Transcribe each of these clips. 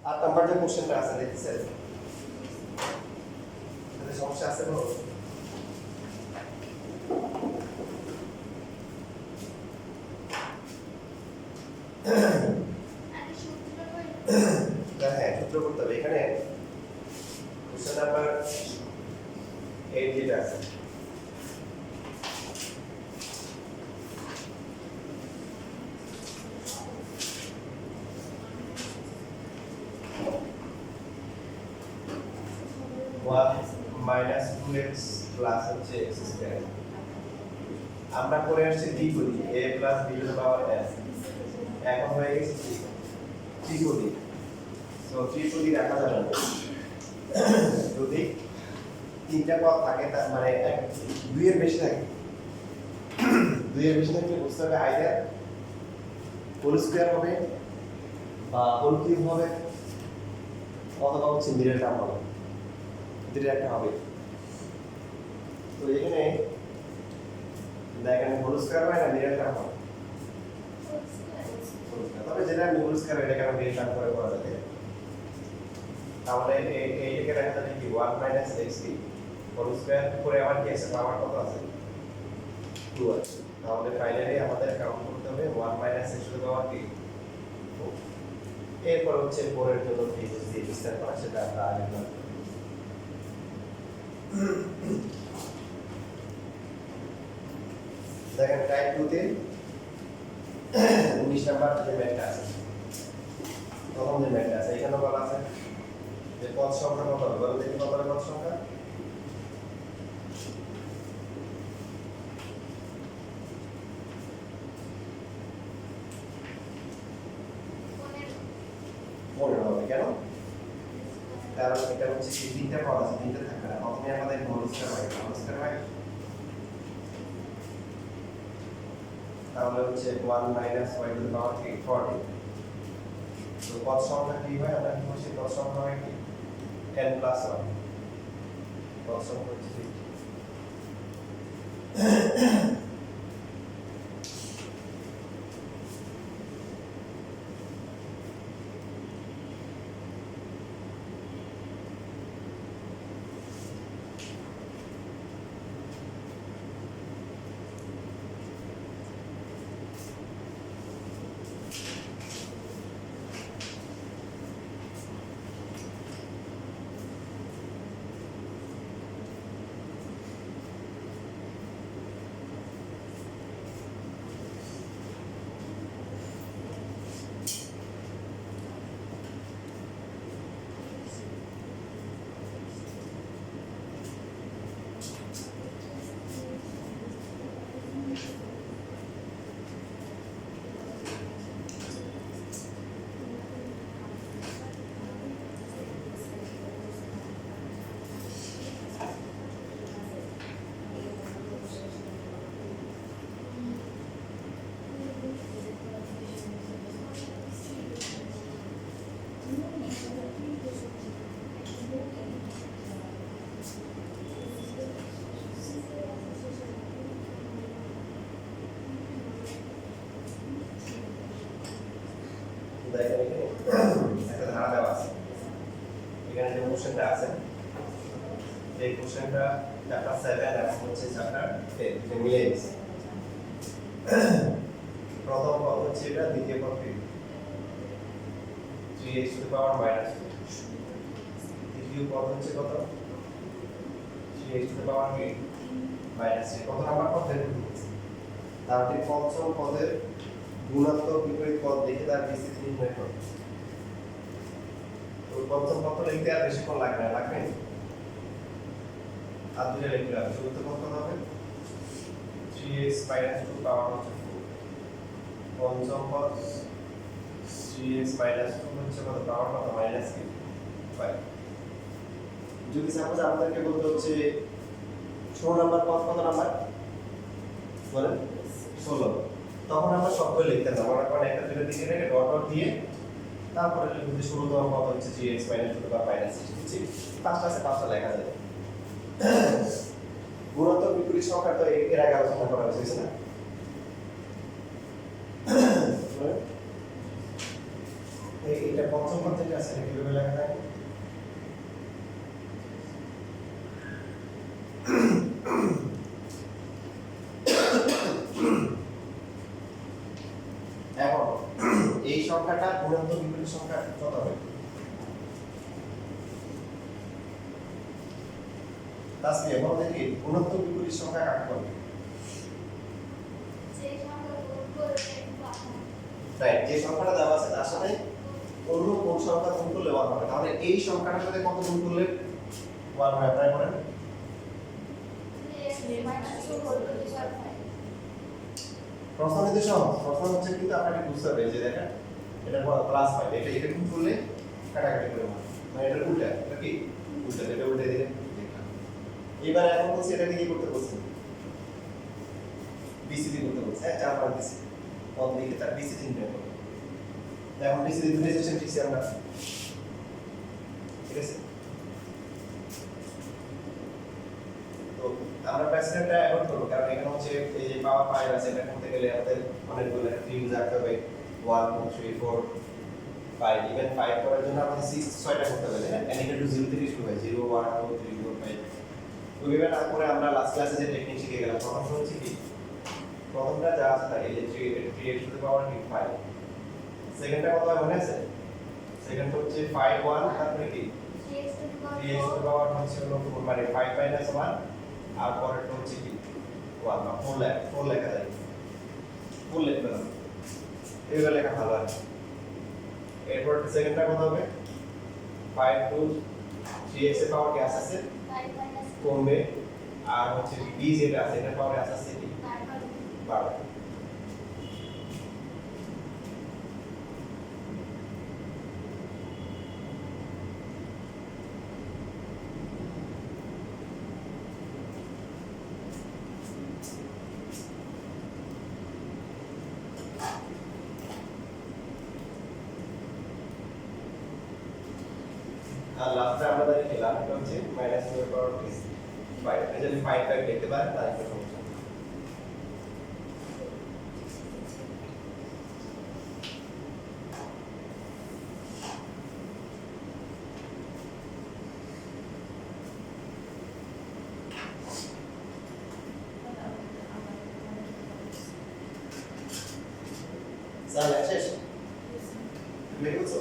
8 number যে কোশ্চেনটা আছে দেখছেন তাহলে সমস্যা আছে বলো হ্যাঁ সূত্র করতে হবে এখানে কোশ্চেন নাম্বার 8 যেটা আছে মাইনাস 2x প্লাস হচ্ছে x স্কয়ার আমরা করে আসছি দ্বিগুণী a plus b to power s এখন হয়ে গেছে ত্রিগুণী সো ত্রিগুণী রাখা যাবে না যদি তিনটা পদ থাকে তার মানে দুই এর বেশি থাকে দুই এর বেশি থাকলে বুঝতে হবে আইদার হোল স্কয়ার হবে বা হোল কিউব হবে অথবা হচ্ছে মিডল টার্ম হবে দুটো একটা হবে তো এখানে দেখেন হোল স্কয়ার হয় না মিডল টার্ম হবে তবে যেটা আমি হোল স্কয়ার এটাকে আমি মিডল টার্ম করে করা যাবে তাহলে এইটাকে দেখা যাবে কি 1 - x কি হোল স্কয়ার করে আবার কি আছে পাওয়ার কত আছে 2 আছে তাহলে ফাইনালি আমাদের কাউন্ট করতে হবে 1 - x টু পাওয়ার কি এরপর হচ্ছে পরের জন্য কি যদি বিস্তার করা সেটা আমরা আগে করব দেখেন টাইপ 2 তে 19 নাম্বার যে ম্যাথটা আছে প্রথম যে ম্যাথটা আছে এখানে বলা আছে যে পদ সংখ্যা কত হবে বলো দেখি কত হবে পদ সংখ্যা মনে হবে কেন কারণ এটা হচ্ছে কি তিনটা পদ আছে তিনটা থাকবে না প্রথমে আমাদের হোল স্কয়ার হয় তাহলে হচ্ছে 1 - y টু the power 40 তো পদ সংখ্যা কি হয় আমরা কি বলছি পদ সংখ্যা হয় কি n + 1 পদ সংখ্যা হচ্ছে 50 দেখেন এখানে একটা ধারা দেওয়া আছে এখানে যে কোশ্চেনটা আছে এই কোশ্চেনটা চ্যাপ্টার 7 এবং হচ্ছে চ্যাপ্টার 10 যে মিলে গেছে প্রথম পদ হচ্ছে এটা দ্বিতীয় পদ কি 3x টু the power -2 তৃতীয় পদ হচ্ছে কত 3x টু the power -3 কত নাম্বার পদ দেখুন তাহলে পঞ্চম পদের গুণাত্মক বিপরীত পদ দেখে তার বিস্তৃতি নির্ণয় করো তো পঞ্চম পদ লিখতে আর বেশিক্ষণ লাগবে না লাগবে আর দুটো লিখতে হবে চতুর্থ পদ কত হবে 3x - 2 পাওয়ার হচ্ছে 4 পঞ্চম পদ 3x - 2 হচ্ছে কত পাওয়ার কত -5 যদি সাপোজ আমাদেরকে বলতে হচ্ছে 16 নাম্বার পদ কত নাম্বার বলেন 16 তখন আমরা সবগুলো লিখতে পারবো আমরা কোন একটা দুটো দিকে রেখে ডট ডট দিয়ে তারপরে লিখতে 16তম পদ হচ্ছে 3x - 2 বা -6 বুঝছি পাঁচটা আছে পাঁচটা লেখা যাবে গুণাত্মক বিপরীত সংখ্যা তো এর আগে আলোচনা করা হয়েছে না এইটা পঞ্চম পদ যেটা আছে এটা কিভাবে লেখা যায়? এখন এই সংখ্যাটা গুণাত্মক বিপরীত সংখ্যা কত হবে? তাসমিয়া বল দেখি গুণাত্মক বিপরীত সংখ্যা কাকে বলে? রাইট, যে সংখ্যাটা দেওয়া আছে তার সাথে অন্য কোন সংখ্যা গুণ করলে 1 হবে। তাহলে এই সংখ্যাটার সাথে কত গুণ করলে 1 হয়? ট্রাই করেন। প্রশ্ন নিতে সহজ, প্রশ্ন হচ্ছে কিন্তু আপনাকে বুঝতে হবে যে দেখেন এটা প্লাস 5, এটা গুণ করলে কাটাকাটি করে মানে এটা উল্টা, এটা কি উল্টা, এটা উল্টে দিলে দেখলাম। এবার এখন বলছি এটাকে কি করতে বলছি? বিসিডি করতে বলছি। 4 5 বিসিডি পদ লিখে তার বিসিডি নির্ণয় করব। এখন বিসিডি ডিফারেন্সিয়েশন শিখছি আমরা, ঠিক আছে? তো আমরা প্যাসিভটা অ্যাড করব কারণ এখানে হচ্ছে এই যে পাওয়ার 5 আছে, এটা করতে গেলে আমাদের অনেকগুলো থিংস রাখতে হবে। 1 2 3 4 5, ইভেন 5 করার জন্য আমাদের 6টা করতে হবে, হ্যাঁ? n = 0 থেকে শুরু হয়, 0 1 2 3 4 5। তো এভাবে তারপরে আমরা লাস্ট ক্লাসে যে টেকনিক শিখে গেলাম, প্রথম হচ্ছে কি প্রথমটা যা আছে তাই এই যে 3x টু দ্য পাওয়ার 5, সেকেন্ডটা কত হয় মনে আছে? সেকেন্ড হচ্ছে 5 1, তারপরে কি 3x টু দ্য পাওয়ার হচ্ছে হলো মানে 5 - 1, আর পরেরটা হচ্ছে কি 1 বা 4 লেখা যায়, 4 লিখতে হবে, এইভাবে লেখা ভালো হয়। এরপর সেকেন্ডটা কত হবে? 5 টু 3x এর পাওয়ার কি আছে কমবে, আর হচ্ছে b যেটা আছে এটা পাওয়ার আছে কি 12। আর লাস্টে আমরা জানি কি লাস্টটা হচ্ছে -2 এর পাওয়ার 5, এটা যদি 5 লিখতে পারেন তাহলে কোনো সমস্যা নেই। স্যার শেষ লিখছো?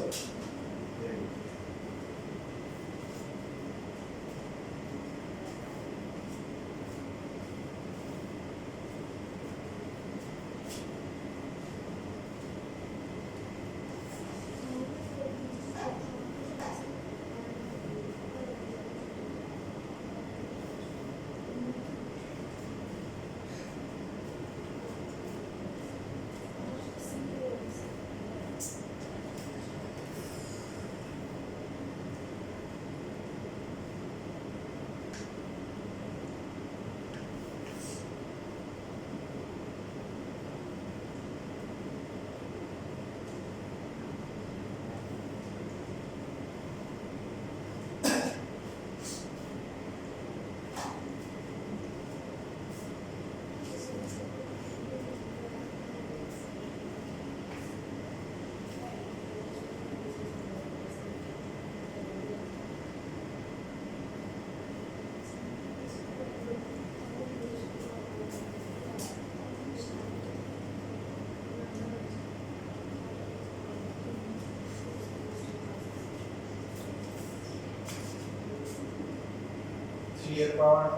এর পাওয়ার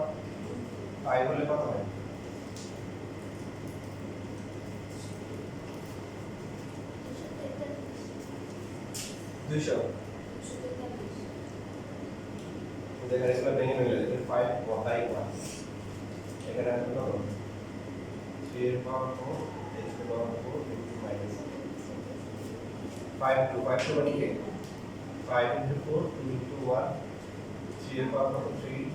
5 হলে কত হয়? 200। এখানে এগুলো ভেঙে নিলে 5 বাই 1, এখানে আসবে কত? 3 এর পাওয়ার 4 x এর পাওয়ার 4 into minus 5 to 5 to মানে কি 5 into 4 2 into 1, 3 এর পাওয়ার কত 3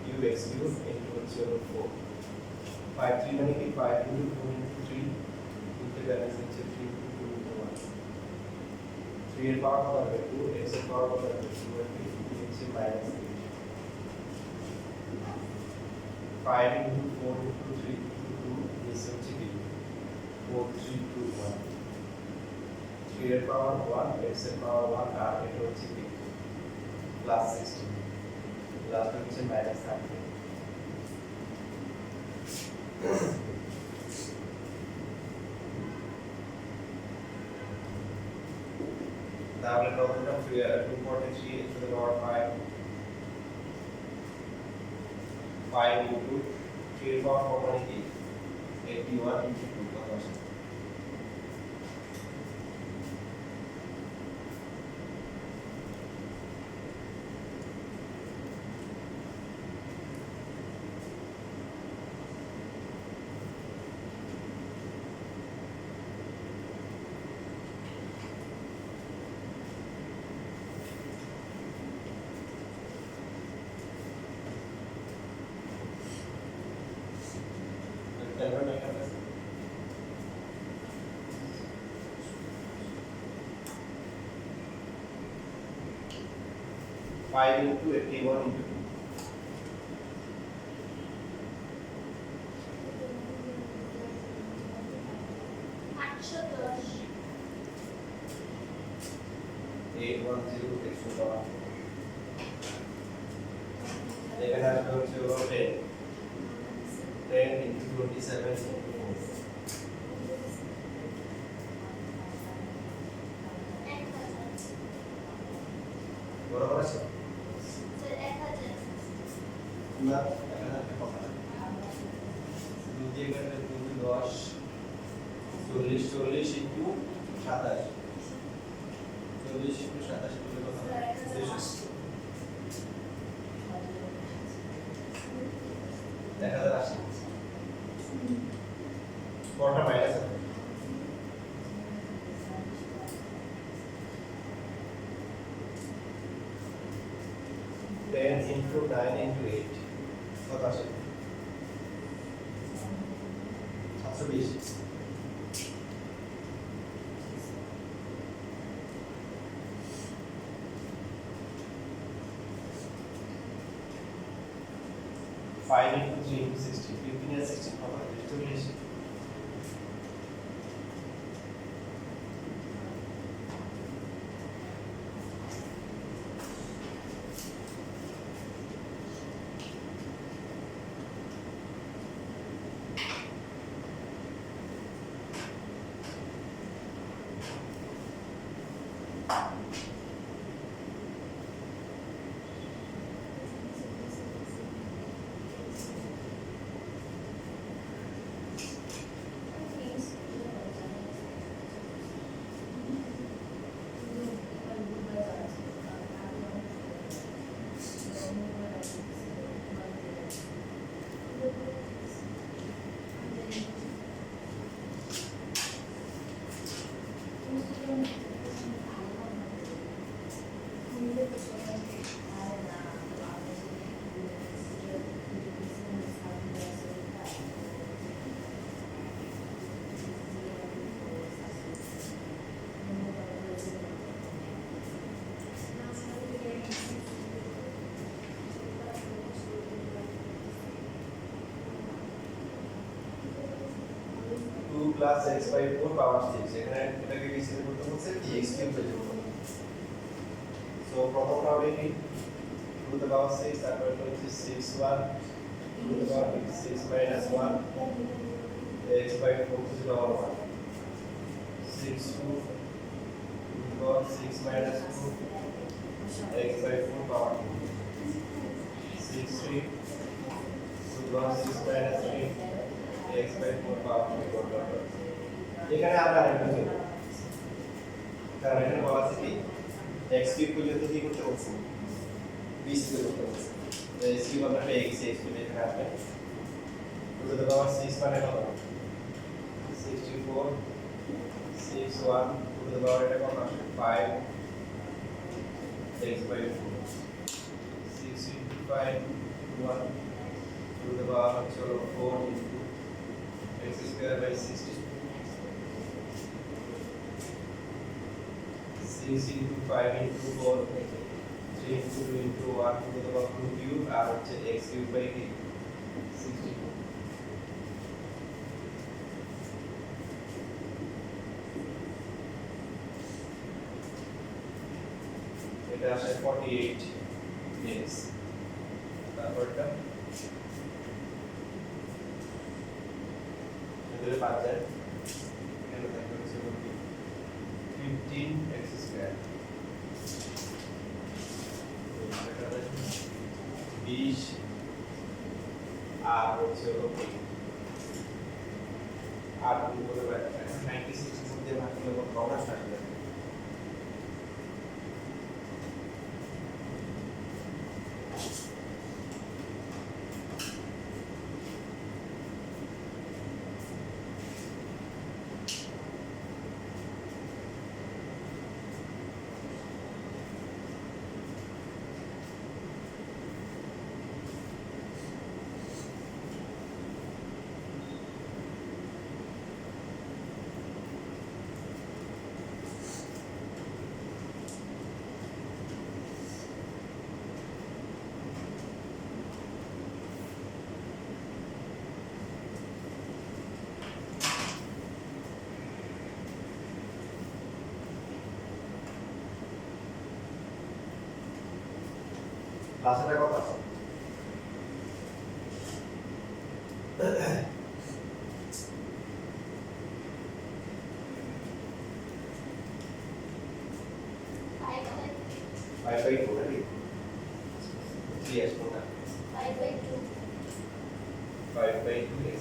cube x cube into 4 5 3 মানে কি 5 into 4 into 3 into balance হচ্ছে 3 into 2 into 1, 3 এর পাওয়ার কত হবে 2, x এর পাওয়ার কত হবে 2 আর 3 হচ্ছে minus 8, 5 into 4 into 3 into 2 this হচ্ছে কি 4 3 2 1, 3 3 এর পাওয়ার 1 x এর পাওয়ার 1 আর এটা হচ্ছে কি প্লাস 16 লাস্ট হচ্ছে মাইনাস 30 তাহলে প্রথমটা 243 x to the power 5 5 into 3 এর পাওয়ার 4 মানে কি 81 into 2 কত আসে Five into 81 into 2. Eight 10 x to the power 4. এখানে আসবে হচ্ছে 10 into 27 into 4. বরাবর আছে না এখানে কথা দুই এখানে 10 40 40 into 27 40 into 27 করলে কত হয় 1080 কোনটা মাইনাস আছে 10 into 9 into 8 কত আসে 720 5 into 3 into 60 15 and 16 কত হয় 240 2 plus x by 4 power 6 এখানে এটাকে বিচ্ছিন্ন করতে হচ্ছে x কিউব এর জন্য সো প্রথমটা হবে কি 2 to the power 6 তারপর এটা হচ্ছে 6 1 2 to the power 6 minus 1 x by 4 to the power 1 6 2 2 to the power 6 minus 2 x by 4 power 2 6 3 2 to the power 6 minus 3 x by 4 power 3 এখানে আমরা আরেকটা করব কারণ এখানে বলা আছে কি x কিউব পর্যন্ত কি করতে বলছে বিস্তৃত করতে বলছে তো x কিউব আমরা পেয়ে গেছি x কিউব এখানে আসবে 2 to the power 6 মানে কত 64 6 1 2 to the power এটা কত আসে 5 x by 4 6 into 5 1 2 to the power হচ্ছে 4 into x square by 60 6 into 5 into 4 3 into 2 into 1 to the power 2 cube আর হচ্ছে x cube by 62 2 এটা আসে 48 x তারপরটা এদের 5 যায় এখানে থাকবে হচ্ছে 15x স্কয়ার 20 আর হচ্ছে 8 গুণ করে 96 এর মধ্যে ভাগ করলে কত হবে আসবে ক্লাসের কত আছে Five by two, right? 3x Kota 5 by 2 5 by 2x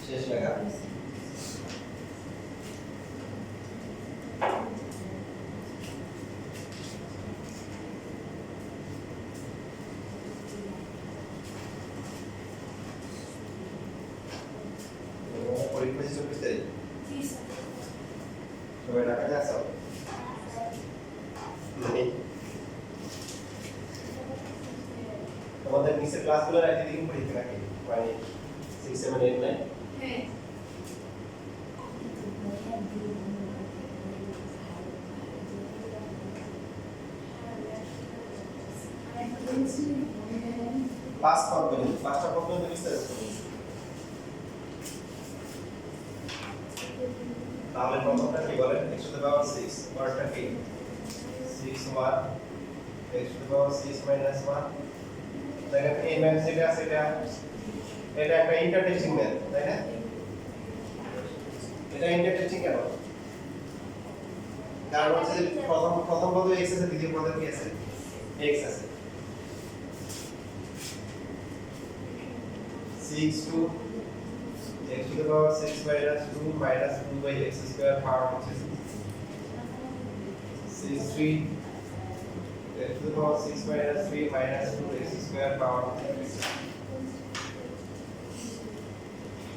শেষ লেখা পরীক্ষা 24 তারিখ সবাই ঢাকাতে আসো তোমাদের নিচে ক্লাসগুলো রাখতে দিন পরীক্ষা রাখি মানে 6 7 8 9 হ্যাঁ পাঁচ পর্যন্ত পাঁচটা পর্যন্ত বিস্তারিত তাহলে প্রথমটা কি বলেন x টু দ্য পাওয়ার 6 পরেরটা কি 6 1 x to the power 6 minus 1 দেখেন এই ম্যাথ যেটা আছে এটা একটা ইন্টারটেস্টিং ম্যাথ তাই না এটা ইন্টারটেস্টিং কেন কারণ হচ্ছে যে প্রথম পদে x আছে দ্বিতীয় পদে কি আছে x আছে 6 to x to the power 6 minus 2 minus 2 by x square power which is 6 3 x to the power 6 minus 3 minus 2 x square power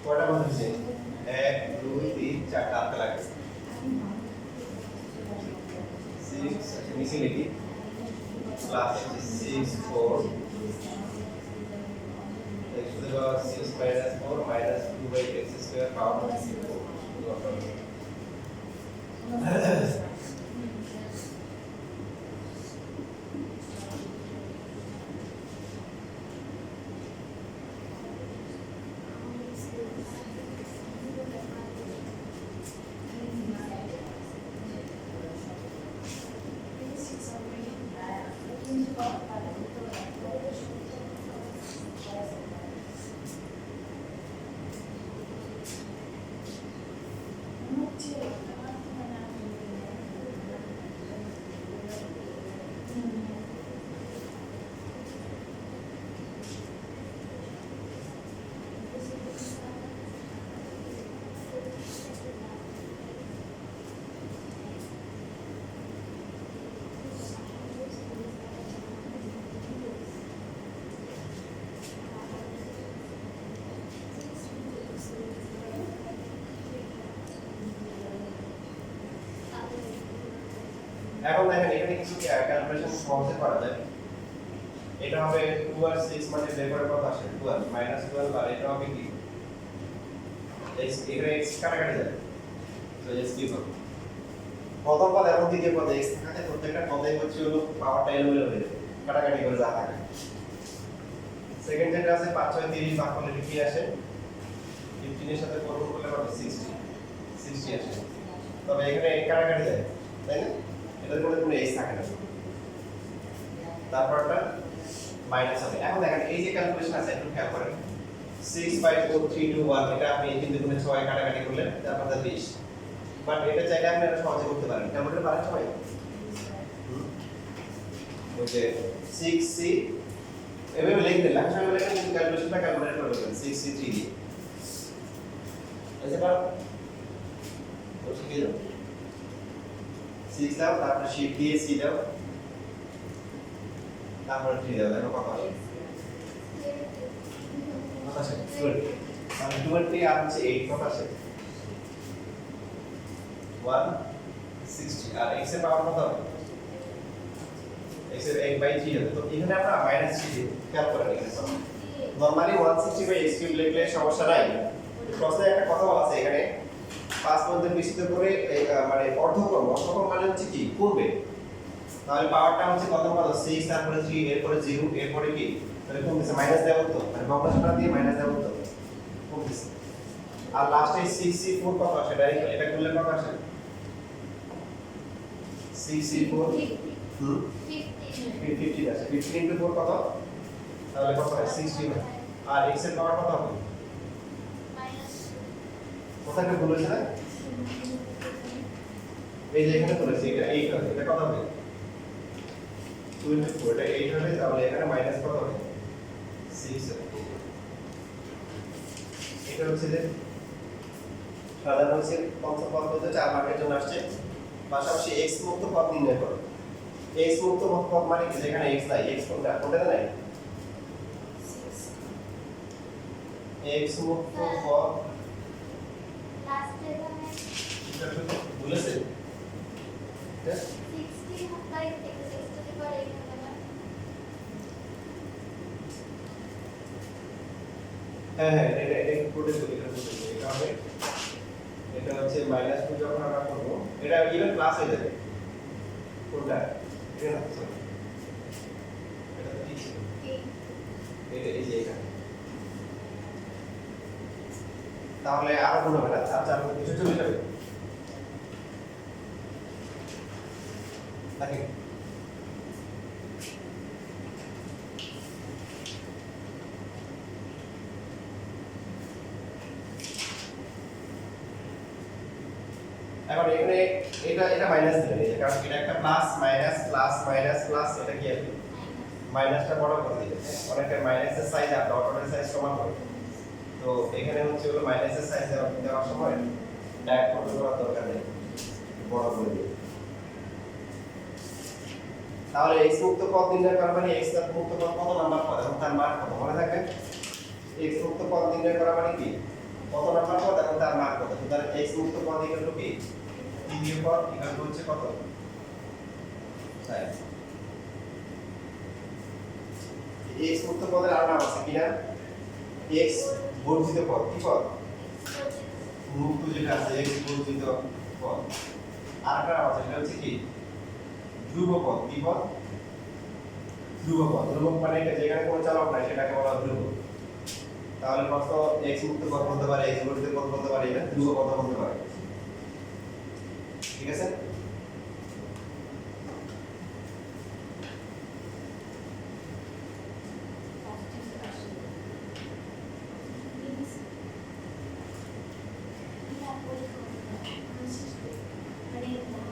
কটা মান হচ্ছে 1 2 3 4টা হাতে লাগে 6 নিচে লিখি plus 6 4 x to the power 6 minus 4 minus 2 by x square power 4 এখন দেখেন এখানে কিছু ক্যালকুলেশন সহজে করা যায় এটা হবে 2 আর 6 মানে লেবার কত আসে 12 -12 আর এটা হবে কি x এখানে x কাটাকাটি যায় তো x কি হবে প্রথম পদ এবং দ্বিতীয় পদে x থাকাতে প্রত্যেকটা পদে হচ্ছে হলো পাওয়ারটা এলোমেলো হয়ে যাবে কাটাকাটি করে যা থাকে সেকেন্ড যেটা আছে 5 6 30 ভাগ করলে কি আসে 15 এর সাথে করব করলে কত 60 আসে তবে এখানে কাটাকাটি যায় তাই না এটার মধ্যে কোনো x থাকে না তারপরটা মাইনাস হবে এখন দেখেন এই যে ক্যালকুলেশন আছে একটু খেয়াল করেন 6 5 4 3 2 1 এটা আপনি এই তিন দুগুণে 6 কাটাকাটি করলে তারপর 20 বাট এটা চাইলে আপনি আরো সহজে করতে পারেন কেমন করে পারেন সবাই ওই যে 6c এভাবে লিখতে লেখা সময় লেখেন কিন্তু ক্যালকুলেশনটা ক্যালকুলেট করে দেবেন 6c 3 দিয়ে এসে পারো তো শিখে যাও 6 দাও তারপর শিফট দিয়ে c দাও তারপর 3 দাও দেখো কত আসে কত আসে 20 মানে 20 আর হচ্ছে 8 কত আসে 160 আর x এর পাওয়ার কত হবে x এর 8/3 হবে তো এখানে আমরা মাইনাস 3 খেয়াল করেন এখানে নরমালি 160/x³ লিখলে সমস্যা নাই প্রশ্নে একটা কথা বলা আছে এখানে 5 পর্যন্ত বিস্তৃত করে মানে অর্ধক্রম মানে হচ্ছে কি কমবে তাহলে পাওয়ারটা হচ্ছে কত 6 তারপরে 3 এরপরে 0 এরপরে কি তাহলে কমতেছে মাইনাস দেব তো মানে ভগ্নাংশটা দিয়ে মাইনাস দেব তো কমতেছে আর লাস্টে 6c4 কত আসে ডাইরেক্ট এটা করলে কত আসে 6c4 50 আসে 15 into 4 কত তাহলে কত হয় 60 আর x এর পাওয়ার কত হবে কোথায় ভুল হয়েছে না এই যে এখানে তুলেছি এটা 8 হবে এটা কত হবে 24 এটা 8 হবে তাহলে এখানে মাইনাস কত হবে 6 হবে এটা হচ্ছে যে সাধারণ হচ্ছে পঞ্চম পদ হচ্ছে 4 মার্কের জন্য আসছে পাশাপাশি x মুক্ত পদ নির্ণয় করো x মুক্ত পদ মানে কি যেখানে x নাই x কোনটা কোনটা নাই x মুক্ত পদ লাস্টে মানে এটা তো বলেছে এটা 60 বাই x টু দি পাওয়ার 8 হবে না হ্যাঁ এটা কোডে চলে এটা হবে এটা হচ্ছে -2 যখন আমরা করব এটা ইভেন প্লাস হয়ে যাবে কোনটা এটা না সরি এটা তো ঠিক ছিল এটা এই যে এখানে তাহলে আরো গুণ হবে না আচ্ছা আমরা কিছু চলে যাবে দেখেন এখন এখানে এটা মাইনাস দিবেন এই কারণ এটা একটা plus minus plus minus plus এটা কি আছে মাইনাসটা বড় করে দিবেন অনেকটা মাইনাসের সাইজ আর ডটের সাইজ সমান হবে তো এখানে হচ্ছে হলো মাইনাসের সাইজ দেওয়ার সময় ডাইরেক্ট করতে করার দরকার নেই বড় করে দিবেন তাহলে x মুক্ত পদ নির্ণয় করা মানে x মুক্ত পদ কত নাম্বার পদ এবং তার মান কত মনে থাকবে x মুক্ত পদ নির্ণয় করা মানে কি কত নাম্বার পদ এবং তার মান কত সুতরাং x মুক্ত পদ ইকুয়াল টু কি তৃতীয় পদ ইকুয়াল টু হচ্ছে কত তাই x মুক্ত পদের আর নাম আছে কি না x বর্জিত পদ কি পদ মুক্ত যেটা আছে x বর্জিত পদ আরেকটা নাম আছে সেটা হচ্ছে কি ধ্রুব পদ কি পদ ধ্রুব পদ ধ্রুবক মানে যেখানে কোনো চলক নাই সেটাকে বলা হয় ধ্রুব তাহলে প্রশ্ন x মুক্ত পদ বলতে পারে x বর্জিত পদ বলতে পারে এটা ধ্রুব পদ বলতে পারে ঠিক আছে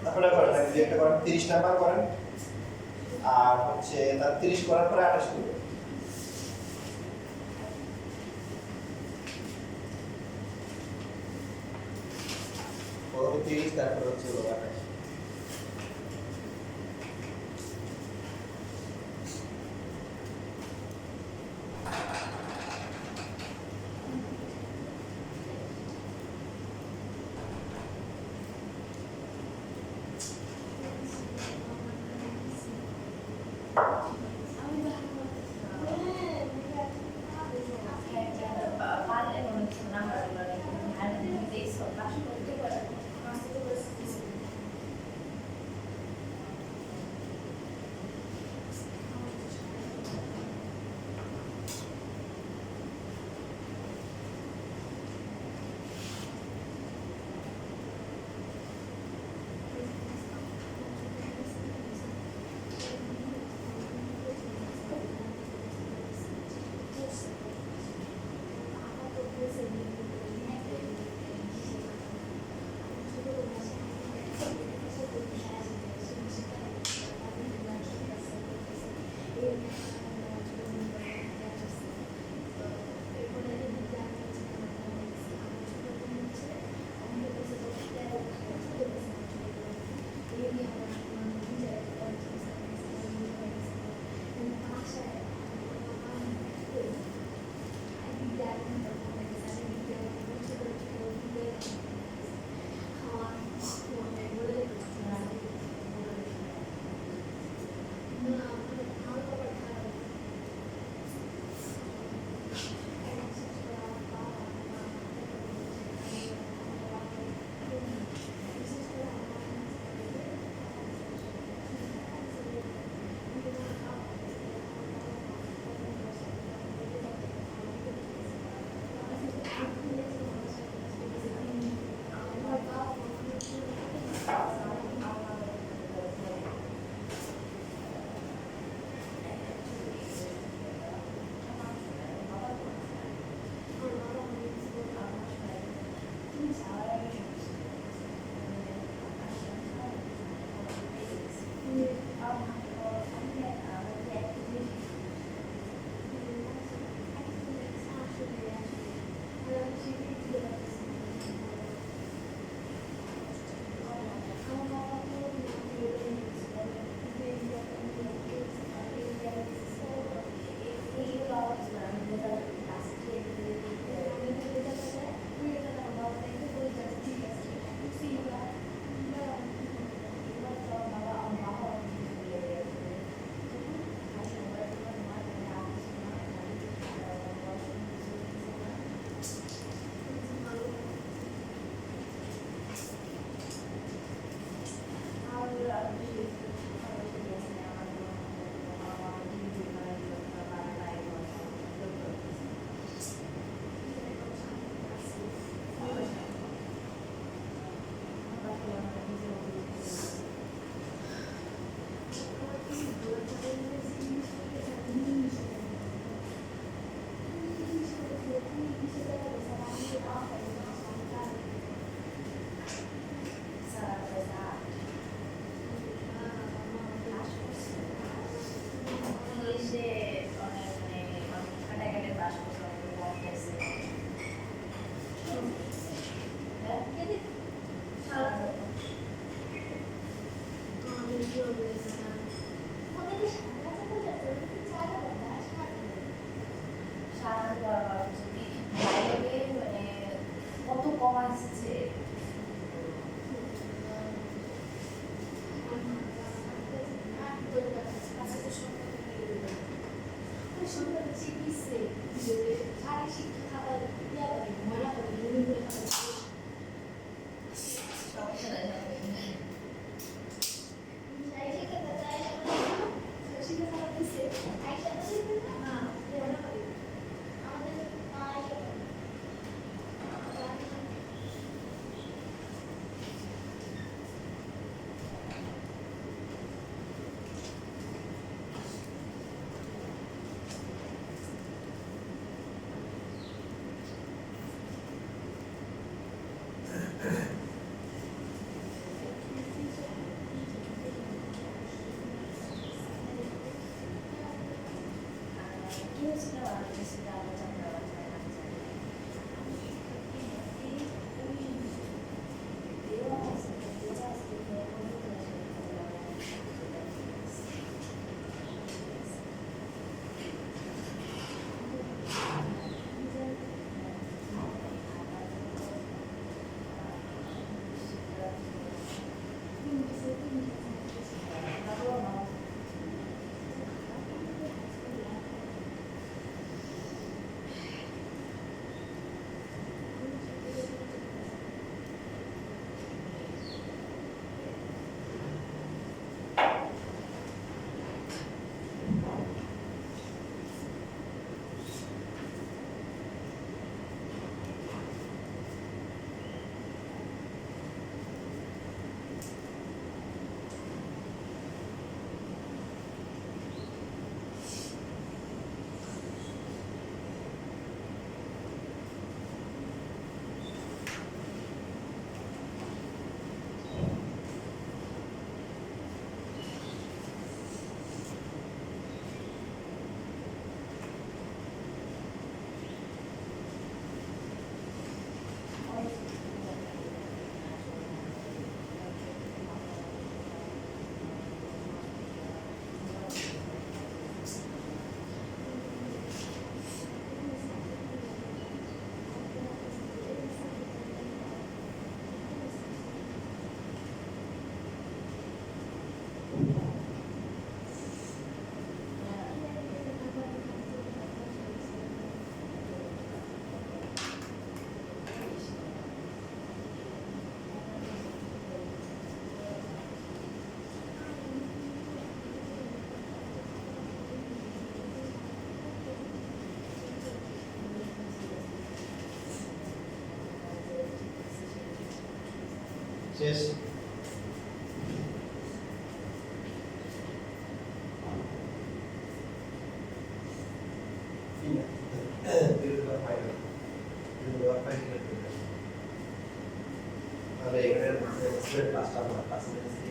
তারপরে করেন একটা করেন 30 নাম্বার করেন আর হচ্ছে তার 30 করার পরে 28 করবেন প্রথমে 30 তারপর হচ্ছে 28 আমি কত কম আসছে শেষ তাহলে এখানে ক্লাসটা আমরা ক্লাস নিয়েছি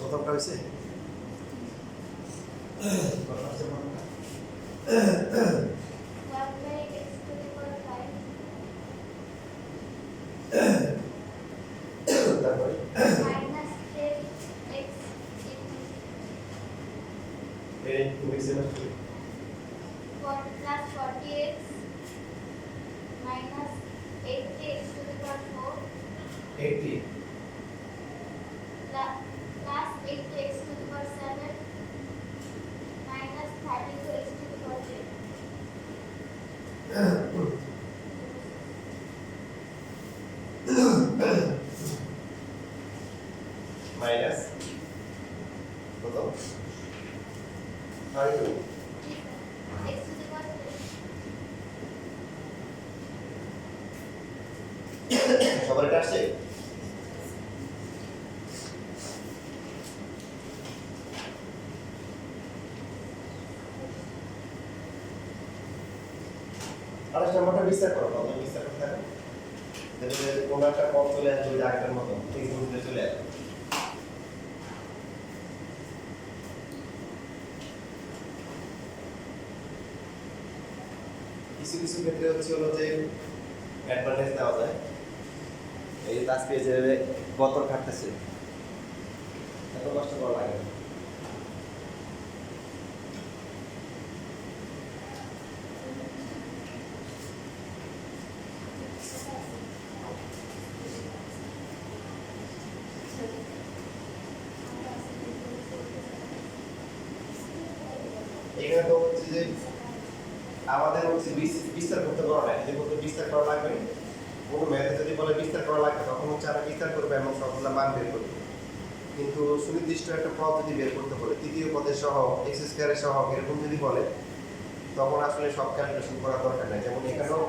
প্রথমটা হয়েছে তারপরে এর টু এক্স এর plus 40x minus 80x to the power 4 80 plus 80x to the power 7 minus 32x to the power 3. Minus কত 32 x to the power 3. সবার এটা আসছে আরেকটা মোটা বিস্তার করো কত বিস্তার করতে হবে দেখবে কোন একটা পথ চলে আসবে ওই আগের মতো ঠিক বুঝতে চলে আসবে কিছু কিছু ক্ষেত্রে হচ্ছে হলো যে অ্যাডভান্টেজ দেওয়া যায় এই যে তাস পেয়ে যাবে গতর কাটতেছে এত কষ্ট করা লাগে না এখানে তো হচ্ছে যে আমাদের হচ্ছে বিস্তার করতে বলা নাই যে বলতে বিস্তার করা লাগবে কোনো ম্যাথে যদি বলে বিস্তার করা লাগবে তখন হচ্ছে আমরা বিস্তার করবো এবং সবগুলো মান বের করবো কিন্তু সুনির্দিষ্ট একটা পদ যদি বের করতে বলে তৃতীয় পদের সহ এক্স স্কোয়ারের সহ এরকম যদি বলে তখন আসলে সব ক্যালকুলেশন করার দরকার নাই যেমন এখানেও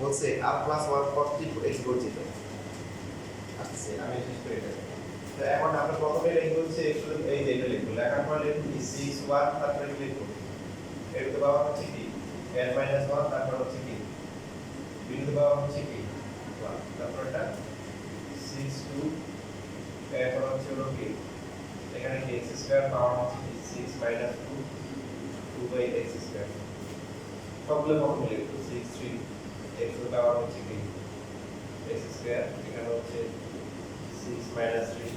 বলছে আর প্লাস ওয়ান ফর্টি এক্স বর্জিত আসছে আমি শেষ করে দেবো তো এখন আমরা প্রথমে লিখবো হচ্ছে এই যে এটা লিখবো লেখার পর লিখবো সিক্স ওয়ান তারপরে লিখবো এর তো বাবা হচ্ছে কি n মাইনাস ওয়ান তারপর হচ্ছে কি বিন্দু বাবা হচ্ছে কি তারপর এটা সিক্স টু এরপর হচ্ছে হলো কি এখানে কি x স্কয়ার পাওয়ার হচ্ছে 6 মাইনাস 2 2 বাই x স্কয়ার সবগুলো কমন নিলে 6 3 x এর পাওয়ার হচ্ছে কি x স্কয়ার এখানে হচ্ছে 6 মাইনাস 3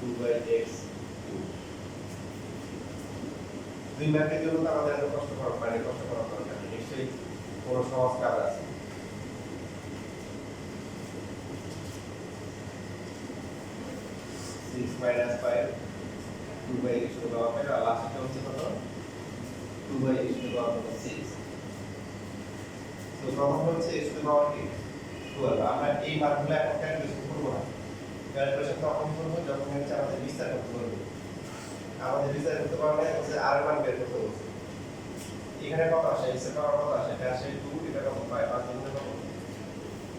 2 বাই x দুই ম্যাথের জন্য তো আমাদের এত কষ্ট করা দরকার নেই নিশ্চয়ই কোনো সহজ কাজ আছে six minus five two by x to power five আর লাস্টটা হচ্ছে কত two by x to power six তো প্রথম হচ্ছে এক্স টু পাওয়ার কি 12 আমরা এই মানগুলো এখন ক্যালকুলেশন করব না ক্যালকুলেশন তখন করব যখন হচ্ছে আমাদের বিস্তার করতে হবে আমাদের বিস্তার করতে পারলে হচ্ছে আর মান বের করতে হবে এখানে কত আসে x এর পাওয়ার কত আসে এটা আসে 2 এটা কত 5 5 গুণ কত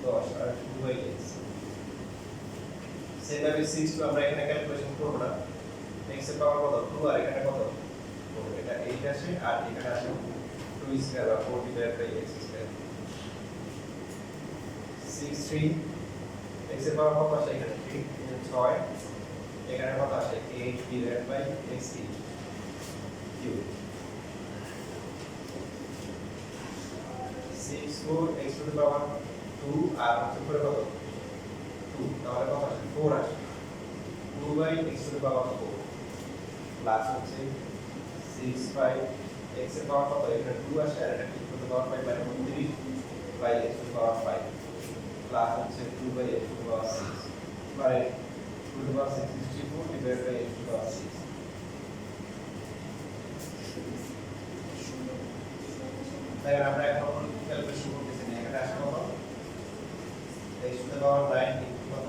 10 আর 2 বাই x সেভাবে 6 তো আমরা এখানে ক্যালকুলেশন করব না x এর পাওয়ার কত 2 আর এখানে কত 4 এটা 8 আসে আর এখানে আসে 2 স্কয়ার বা 4 divide by x square 6 3 x এর পাওয়ার কত আসে এখানে 6 এখানে কত আসে 8 divide by x cube 6 4 x to the power 2 আর হচ্ছে উপরে কত 2 তাহলে কত আসে 4 আসে 2 by x to the power 4 plus হচ্ছে 6 বাই x এর পাওয়ার কত এখানে 2 আসে আর এটা টু the power 5 মানে 3 by x to the power 5 plus হচ্ছে 2 by x to the power 6 মানে 2 to the power 6 64 divided by x to the power 6 তাই আমরা এখন ক্যালকুলেশন করতেছি না এখানে আসে কত x to the power 9 into কত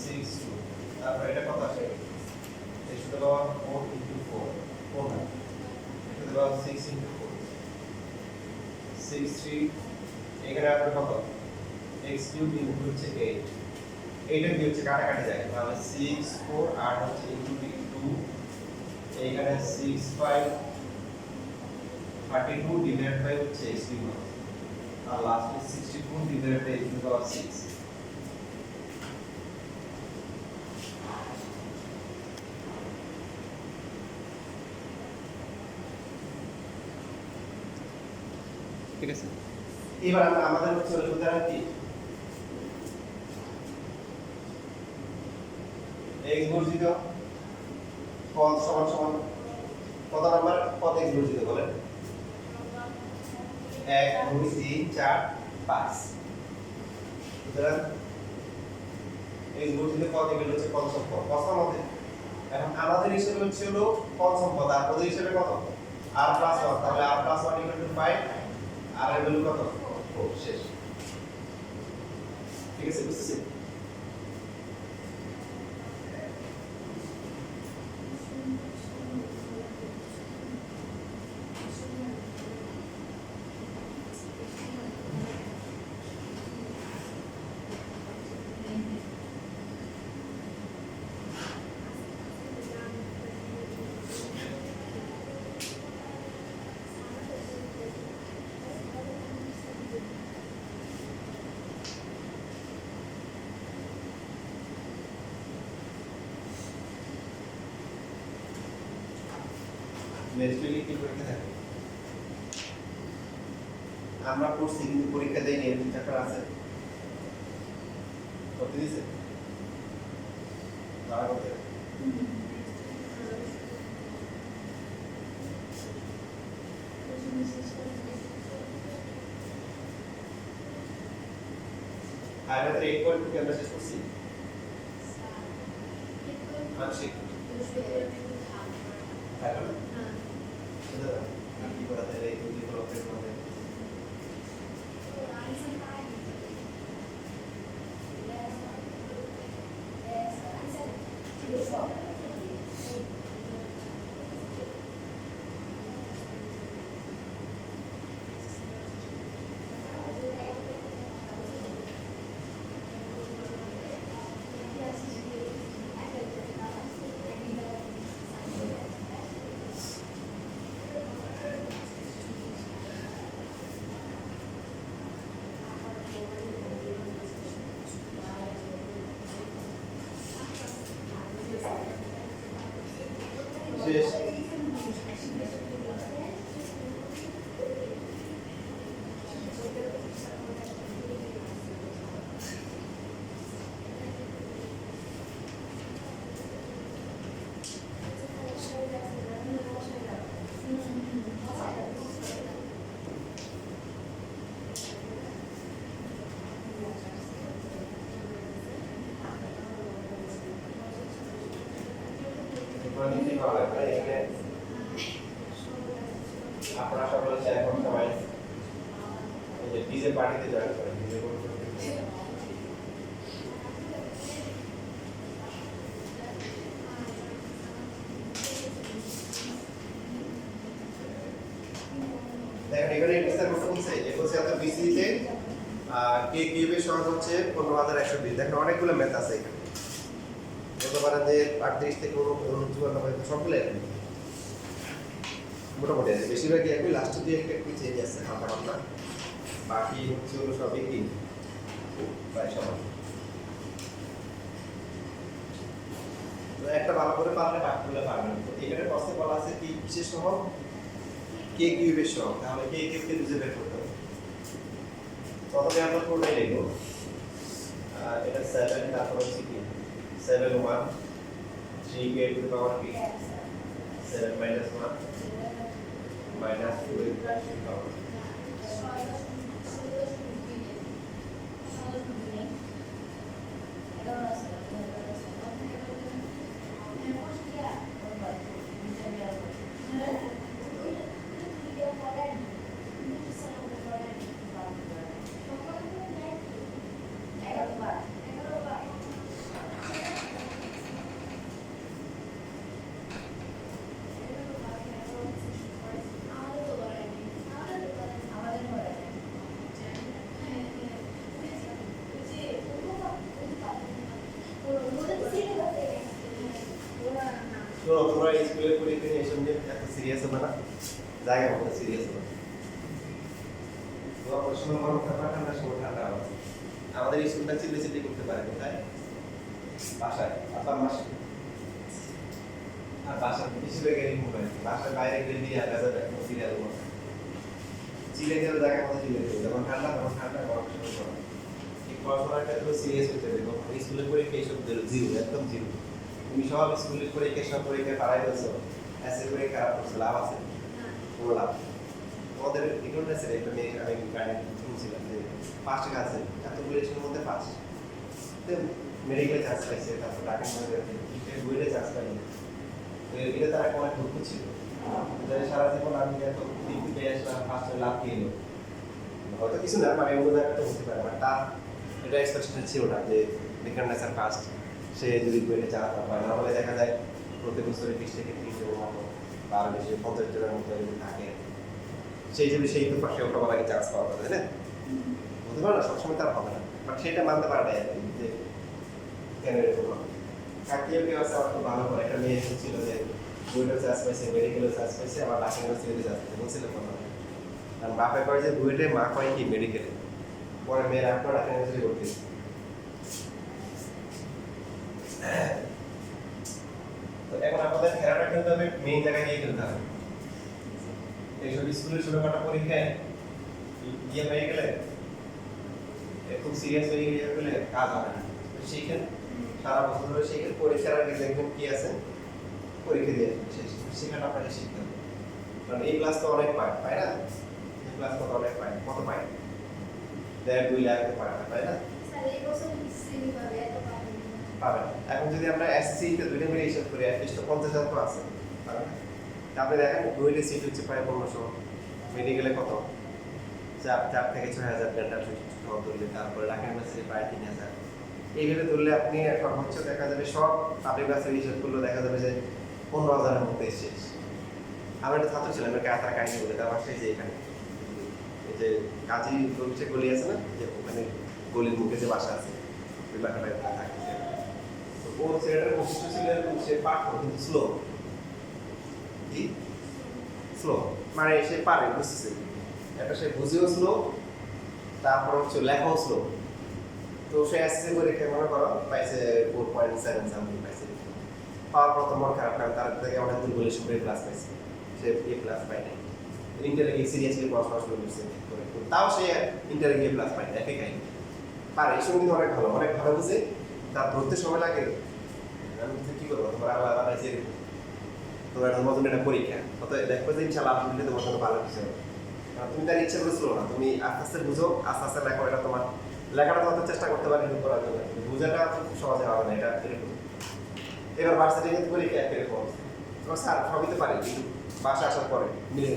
6 2 তারপর এটা কত আসে x to the power 4 into 4 4 না x to the power 6 into 4 6 3 এখানে আসবে কত x cube into হচ্ছে 8 এইটা কি হচ্ছে কাটাকাটি যায় তাহলে 6 4 আর হচ্ছে into 2 এইখানে 6 5 32 divided by হচ্ছে x cube আর লাস্টে 64 divided by x to the power 6 ঠিক আছে এবার আমরা আমাদের হচ্ছে উদাহরণ কি x বর্জিত পদ সমান সমান কত নাম্বার পদ x বর্জিত বলেন 1 2 3 4 5 সুতরাং x বর্জিত পদ এগুলো হচ্ছে পঞ্চম পদ প্রশ্ন মতে এখন আমাদের হিসেবে হচ্ছে হলো পঞ্চম পদ আর পদের হিসেবে কত r + 1 তাহলে r + 1 = 5 আর এর ভ্যালু কত 4 শেষ ঠিক আছে বুঝছেন নেক্সট উইকে কি পরীক্ষা থাকে আমরা পড়ছি কিন্তু পরীক্ষা দেই নিয়ে চ্যাপ্টার আছে করতে দিছে না করতে আর আমাদের 8.2 কে আমরা শেষ করছি আংশিক এখন কি করা যায় এই দুই ব্লকের মধ্যে ভালো লাগে না এখানে আপনারা সকলে হচ্ছে এখন সবাই এই যে ডিজে পার্টিতে জয়েন করেন ডিজে করতে দেখেন এখানে এক্সার করতে বলছে যে বলছে এত বিসিতে কে কিউবের সহগ হচ্ছে 15120 দেখেন অনেকগুলো ম্যাথ আছে এখানে বলতে পারেন যে 38 থেকে 49 সবগুলো একই মোটামুটি আছে বেশিরভাগই একই লাস্টের দিয়ে একটু চেঞ্জ আছে হালকা পাতলা বাকি হচ্ছে হলো সবই কি প্রায় সমান তো একটা ভালো করে পারলে বাকিগুলো পারবেন তো এখানে প্রশ্নে বলা আছে কি বিশেষ সহগ কে কিউবের সহগ তাহলে কে কিউবকে খুঁজে বের করতে হবে প্রথমে আমরা পুরোটাই লিখব এটা 7 তারপর হচ্ছে কি 7 1 3 কে টু দ্য পাওয়ার কি 7 minus 1 minus 2 to the power তো তোমরা স্কুলে পরীক্ষা নিয়ে এসে এত সিরিয়াস হবে না জায়গা মতো সিরিয়াস হবে তোমার প্রশ্ন গরম থাকবে ঠান্ডার সময় ঠান্ডা হবে আমাদের স্কুলটা চিল্লি চিল্লি করতে পারে কোথায় বাসায় আবার মাসে আর বাসার বেশিরভাগ এরকম হয় বাসার বাইরে গেলে নিয়ে আগে যাবে এখন সিরিয়াল মতো চিলে গেলে জায়গা মতো চিলে দেবে যখন ঠান্ডা তখন ঠান্ডা গরম সময় গরম এই পড়াশোনার ক্ষেত্রে সিরিয়াস হতে হবে স্কুলের পরীক্ষা এইসব জিরো একদম জিরো তুমি সব স্কুলের পরীক্ষা সব পরীক্ষা পাড়াই দিয়েছো এসে পরীক্ষা খারাপ করছো লাভ আছে কোনো লাভ তোমাদের ইকোনমিক্সের একটা মেয়ে আমি গাড়ি শুনছিলাম যে ফার্স্ট আছে এতগুলো স্কুলের মধ্যে ফার্স্ট মেডিকেলে চান্স পাইছে তারপর ঢাকা বইলে চান্স পাইনি তো এটা তারা অনেক দুঃখ ছিল সারা জীবন আমি এত ডিগ্রি পেয়ে আসলাম ফার্স্ট লাভ কি এলো হয়তো কিছু না মানে অন্য জায়গাটা হতে পারে মানে তার এটা এক্সপেকটেশন ছিল না যে বিজ্ঞান নেচার ফার্স্ট সে যদি বইটা চালাতে পারে না হলে দেখা যায় প্রতি বছরে 20 থেকে 30 জনের মতো বা আরো বেশি 50 জনের মতো যদি থাকে সেই যদি সেই তো পাশে ওটা বলা চান্স পাওয়া যাবে তাই না বুঝতে পারো না সবসময় তার হবে না বাট সেটা মানতে পারে না যে কেন এরকম হবে কাকিও কেউ আছে আমার খুব ভালো করে একটা মেয়ে ছিল যে বইটাও চান্স পাইছে মেডিকেলও চান্স পাইছে আবার ঢাকা ইউনিভার্সিটিতে চান্স পাইছে বলছিল কথা কারণ বাপে কয় যে বুয়েটে মা কয় কি মেডিকেলে পরে মেয়ের আপনার ঢাকা ইউনিভার্সিটি ভর্তি তো এখন আমাদের খেলাটা খেলতে হবে মেইন জায়গায় গিয়ে খেলতে হবে এইসব স্কুলের ছোটখাটো পরীক্ষায় গিয়ে হয়ে গেলে খুব সিরিয়াস হয়ে গেলে কাজ হবে না শিখেন সারা বছর ধরে শিখেন পরীক্ষার আগে দেখবেন কি আছে পরীক্ষা দিয়ে শেখাটা আপনাকে শিখতে হবে কারণ এই ক্লাস তো অনেক পায় তাই না এই ক্লাস তো অনেক পায় কত পায় 1.5-2 লাখ পায় তাই না পাবেন এখন যদি আমরা এসসি তে দুইটা মিলে হিসাব করি অ্যাটলিস্ট 50,000 তো আছে পাবেন আপনি দেখেন দুইটা সিট হচ্ছে প্রায় 1500 মেডিকেলে কত 4 থেকে 6,000 ডেন্টাল সহ ধরলে তারপরে ঢাকা ইউনিভার্সিটি প্রায় 3,000 এইভাবে ধরলে আপনি সর্বোচ্চ দেখা যাবে সব পাবলিক বাসের হিসাব করলে দেখা যাবে যে 15,000 এর মধ্যে শেষ আমরা একটা ছাত্র ছিলাম একটা কাতার কাহিনী বলে তার বাসায় যে এখানে এই যে কাজী রবিশে গলি আছে না যে ওখানে গলির মুখে যে বাসা আছে ওই বাসাটা থাকে ও ছেলেটার বৈশিষ্ট্য ছিল সে পাঠ করতে কিন্তু স্লো কি স্লো মানে সে পারে বুঝতেছে একটা সে বুঝেও স্লো তারপর হচ্ছে লেখাও স্লো তো সে এসএসসি পরীক্ষা মনে করো পাইছে 4.7 সামথিং পাইছে পাওয়ার পর তো মন খারাপ কারণ তার থেকে অনেক দূর বলে সে ক্লাস পাইছে সে এ প্লাস পায় নাই ইন্টারে গিয়ে সিরিয়াসলি পড়াশোনা শুরু করছে তাও সে ইন্টারে গিয়ে প্লাস পায় একই কাহিনী পারে এই সময় কিন্তু অনেক ভালো বুঝে তার ধরতে সময় লাগে আমি কি করবো তোমার আল্লাহ বানাইছে তোমার মতন একটা পরীক্ষা অত দেখো যে ইনশাআল্লাহ আলহামদুলিল্লাহ তোমার জন্য ভালো কিছু হবে কারণ তুমি তার ইচ্ছা করে স্লো না তুমি আস্তে আস্তে বুঝো আস্তে আস্তে লেখো এটা তোমার লেখাটা তোমার চেষ্টা করতে পারি করার জন্য বুঝাটা খুব সহজে হবে না এটা এরকম এবার ভার্সিটি কিন্তু পরীক্ষা এরকম তো স্যার সবই তো পারি, কিন্তু বাসা আসার পরে মিলে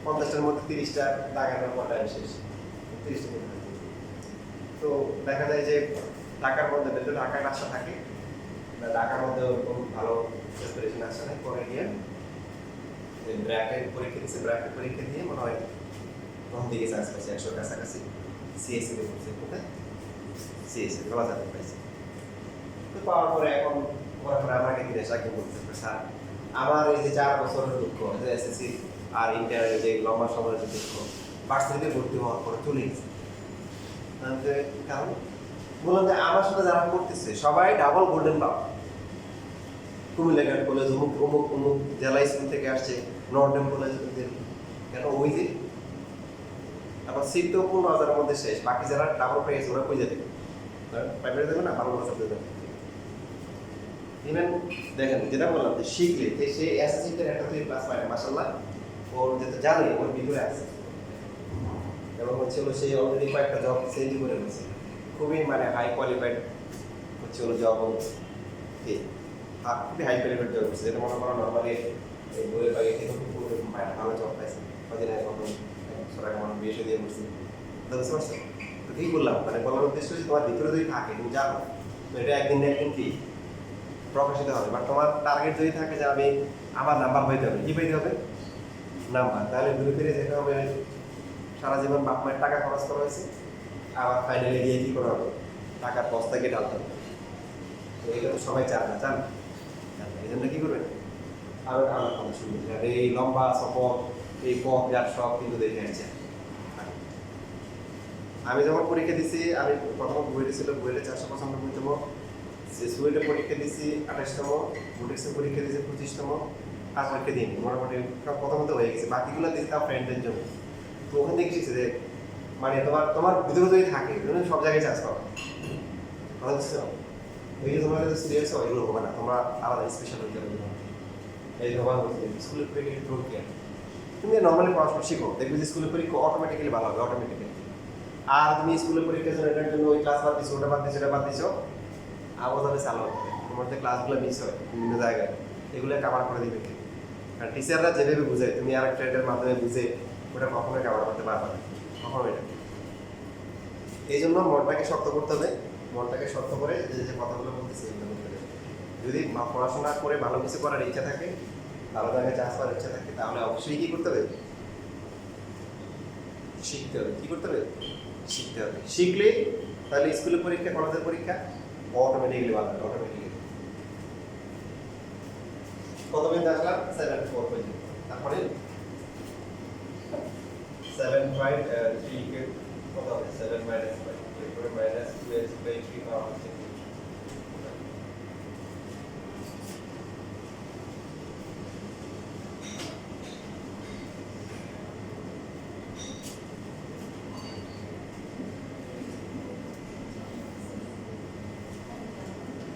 50টার মধ্যে 30টা দাগানোর পর টাইম শেষ, 30টা মিনিট। তো দেখা যায় যে ঢাকার মধ্যে ঢাকায় আসা থাকে না, ঢাকার মধ্যে ওরকম ভালো প্রিপারেশন আসা নেই। পরে গিয়ে ব্র্যাকেট পরীক্ষা দিচ্ছে, ব্র্যাকেট পরীক্ষা দিয়ে মনে হয় তখন দিকে চান্স পাইছে 100 কাছাকাছি। সিএসসি করছে, কোথায় সিএসসি বাজারে পাইছে। তো পাওয়ার পরে এখন পরে আমাকে দিনে চাকরি করতে স্যার আমার এই যে 4 বছরের দুঃখ, যে এসএসসি আর ইন্টারের যে লম্বা সময়ের যে দুঃখ, ভার্সিটিতে ভর্তি হওয়ার পরে চলে গেছে। কারণ বললাম যে আমার সাথে যারা করতেছে সবাই ডাবল গোল্ডেন পাও, কুমিল্লা গার্ড কলেজ, অমুক অমুক অমুক জেলা স্কুল থেকে আসছে, নর্থডেম কলেজ, কেন ওই যে আবার সিট তো 15,000-এর মধ্যে শেষ। বাকি যারা ডাবল পেয়েছে ওরা কই যাবে? প্রাইভেট দেবে না, ভালো কথা দেবে। ইভেন দেখেন যেটা বললাম যে শিখলে যে সে এসএসসিতে একটা 3+ পায় মাশাআল্লাহ, ওর যেটা জানে ওর ভিতরে আছে, এবং হচ্ছে হলো সে অলরেডি কয়েকটা জব চেঞ্জ করে নিয়েছে, খুবই মানে হাই কোয়ালিফাইড হচ্ছে হলো জব, কি খুবই হাই কোয়ালিফাইড জব করছে, যেটা মনে করো নর্মালি এই বইয়ের বাগে থেকে খুব ভালো জব পাইছে। কদিন আগে কখন সরকার মানুষ বিয়ে দিয়ে করছে, বুঝতে পারছো? তো কি বললাম, মানে বলার উদ্দেশ্য হচ্ছে তোমার ভিতরে যদি থাকে তুমি জানো, তো এটা একদিন না একদিন কি প্রকাশিত হবে। বাট তোমার টার্গেট যদি থাকে যে আমি আমার নাম্বার পাইতে হবে, কি পাইতে হবে? নাম্বার। তাহলে ঘুরে ফিরে যেতে হবে সারা জীবন বাপ মায়ের টাকা খরচ করা হয়েছে, আবার ফাইনালে গিয়ে কি করা হবে? টাকার বস্তাকে ঢালতে হবে। তো এটা তো সবাই চান না, চান এই জন্য কি করবেন? আরো আমার কথা শুনবেন, এই লম্বা সফর, এই পথ যার সব কিন্তু দেখে আসছে। আমি যখন পরীক্ষা দিছি, আমি প্রথম বইটা ছিল বইটা 495তম, সুয়েটে পরীক্ষা দিছি 28তম, বুটেক্সে পরীক্ষা দিয়েছি 25তম, আর পরীক্ষা দিইনি, মোটামুটি প্রথমত হয়ে গেছে। বাকিগুলো দিয়েছি তার ফ্রেন্ডদের জন্য। তো ওখান থেকে শিখছি যে মানে তোমার ভিতরে যদি থাকে তুমি সব জায়গায় চান্স পাবো। ওই যে তোমার কাছে সিরিয়াস হয় এগুলো হবে না, তোমরা আলাদা স্পেশাল হয়ে যাবে। এই তোমার স্কুলের পরীক্ষা তুমি নর্মালি পড়াশোনা শিখো, দেখবে যে স্কুলের পরীক্ষা অটোমেটিক্যালি ভালো হবে, অটোমেটিক্যালি। আর তুমি স্কুলের পরীক্ষার জন্য এটার জন্য ওই ক্লাস বাদ দিচ্ছ, ওটা বাদ দিচ্ছ, এটা বাদ দিচ্ছ, আবার তাহলে চালু হবে। তোমার যে ক্লাসগুলো মিস হয় বিভিন্ন জায়গায়, এগুলো কাভার করে দিবে। আর টিচাররা যেভাবে বুঝে তুমি আর একটা এটার মাধ্যমে বুঝে ওটা কখনোই কাভার করতে পারবে না, কখনো এটা। এই জন্য মনটাকে শক্ত করতে হবে, মনটাকে শক্ত করে যে কথাগুলো বলতেছি এগুলো বলতে হবে। যদি পড়াশোনা করে ভালো কিছু করার ইচ্ছা থাকে, ভালো জায়গায় চান্স পাওয়ার ইচ্ছা থাকে, তাহলে অবশ্যই কি করতে হবে? শিখতে হবে। কি করতে হবে? শিখতে হবে। শিখলে তাহলে স্কুলের পরীক্ষা, কলেজের পরীক্ষা অটোমেটিক্যালি ভালো হবে, অটোমেটিক্যালি। কত পর্যন্ত আসলাম? 7.4 পর্যন্ত। তারপরে 7.3 কে কত হবে? 7 - 5 এরপরে -2x/3 পাওয়া হচ্ছে।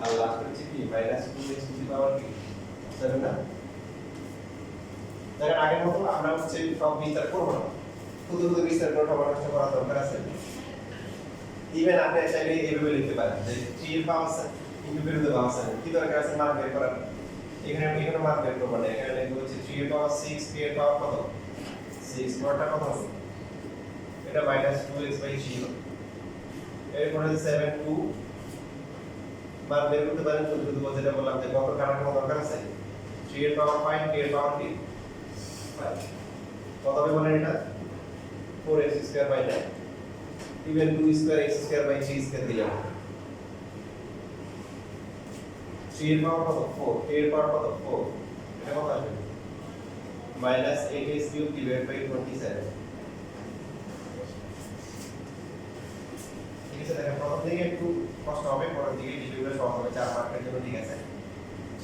আর লাস্ট হচ্ছে কি -2x পাওয়ার কি 7 না? দেখেন আগের মতো আমরা হচ্ছে সব বিস্তার করবো না, শুধু শুধু বিস্তার করে সবার নষ্ট করার দরকার আছে। ইভেন আপনি চাইলে এইভাবে লিখতে পারেন যে 3 এর পাওয়ার ইনটু বিরুদ্ধে পাওয়ার কি দরকার আছে মান বের করার? এখানে মান বের করবো না, এখানে লিখবো হচ্ছে 3 এর পাওয়ার 6, 3 এর পাওয়ার কত? 6, নটা কত হবে? এটা -2x/3। এরপরে 7 2 মান বের করতে পারেন, শুধু শুধু যেটা বললাম যে কত কাটার কোনো দরকার আছে? 3 এর পাওয়ার 5, 3 এর পাওয়ার কি 5, কত হবে বলেন এটা? 4x²/9। ইভেন 2x²x²/3² দিলাম। 3 এর পাওয়ার কত? 4, 3 এর পাওয়ার কত? 4, এটা কত আসবে? -8x³ / 27। ঠিক আছে, দেখেন প্রথম দিকে একটু কষ্ট হবে, পরের দিকে বিষয়গুলো সহজ হবে। 4 মার্কের জন্য ঠিক আছে।